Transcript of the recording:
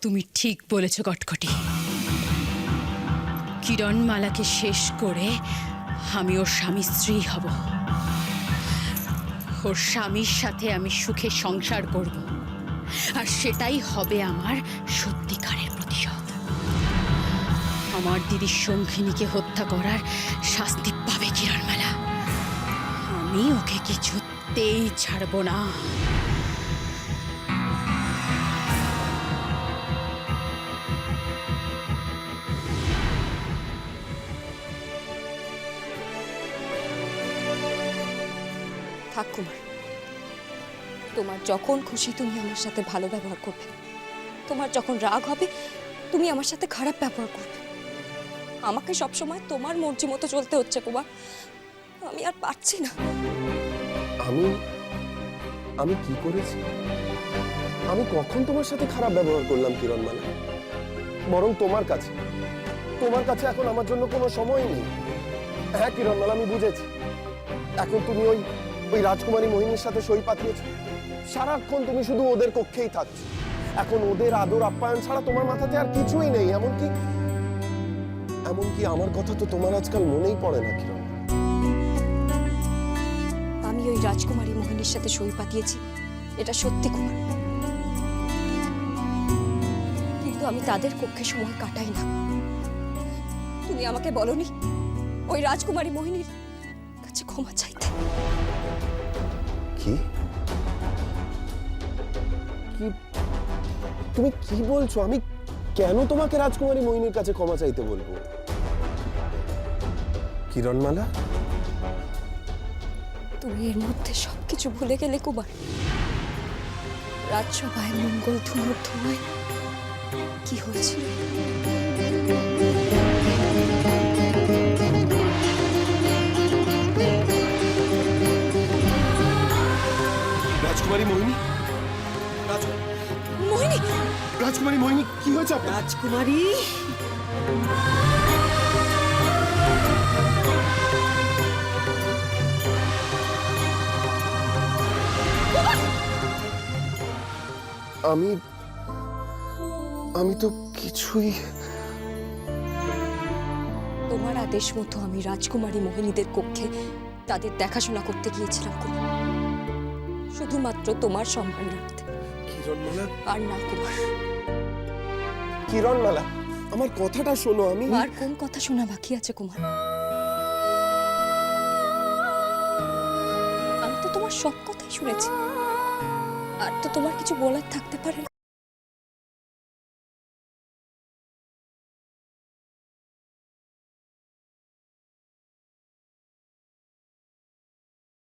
তুমি ঠিক বলেছ কটকটি। কিরণমালাকে শেষ করে আমি ওর স্বামী স্ত্রী হব। ওর স্বামীর সাথে আমি সুখে সংসার করব, আর সেটাই হবে আমার সত্যিকারের প্রতিশোধ। আমার দিদি শঙ্খিনীকে হত্যা করার শাস্তি পাবে কিরণমালা। আমি ওকে কিছুতেই ছাড়ব না। থাক কুমার, তোমার যখন খুশি তুমি আমার সাথে ভালো ব্যবহার করবে, তোমার যখন রাগ হবে তুমি আমার সাথে খারাপ ব্যবহার করবে। আমাকে সবসময় তোমার মর্জি মতো চলতে হচ্ছে কুমার, আমি আর পারছি না। আমি কি করেছি? আমি কখন তোমার সাথে খারাপ ব্যবহার করলাম কিরণমালা? বরং তোমার কাছে এখন আমার জন্য কোনো সময় নেই। হ্যাঁ কিরণমালা, আমি বুঝেছি। এখন তুমি ওই রাজকুমারী মোহিনীর সাথে সই পাঠিয়েছ। সারাক্ষণ তুমি শুধু ওদের কক্ষেই থাকছো। এখন ওদের আদর আপ্যায়ন ছাড়া তোমার মাথাতে আর কিছুই নেই। এমনকি আমার কথা তো তোমার আজকাল মনেই পড়ে না কিরণ। আমি ওই রাজকুমারী মোহিনীর সাথে সই পাঠিয়েছি, এটা সত্যি কুমার, কিন্তু আমি তাদের কক্ষে সময় কাটাই না। তুমি আমাকে বলনি ওই রাজকুমারী মোহিনীর কাছে ক্ষমা চাইতে? কি তুমি কি বলছো? আমি কেন তোমাকে রাজকুমারী মোহিনীর কাছে ক্ষমা চাইতে বলবো? কিরণমালা, তুমি এর মধ্যে সবকিছু ভুলে গেলে কুমার। রাজসভায় মঙ্গল ধুনোর ধোঁয়ায় কি হয়েছিল? রাজকুমারী মোহিনী, মোহিনী, রাজকুমারী মোহিনী, কি হয়েছে আপনার? রাজকুমারী, আমি তো কিছুই। তোমার আদেশ মতো আমি রাজকুমারী মোহিনীদের কক্ষে তাদের দেখাশোনা করতে গিয়েছিলাম কুমার, শুধুমাত্র তোমার সম্মান রাখতে। কিরণমালা, আর না কুমার। কিরণমালা, আমার কথাটা শোনো। আর কোন কথা শোনা বাকি আছে কুমার? আমি তো তোমার সব কথাই শুনেছি, আর তো তোমার কিছু বলার থাকতে পারে না।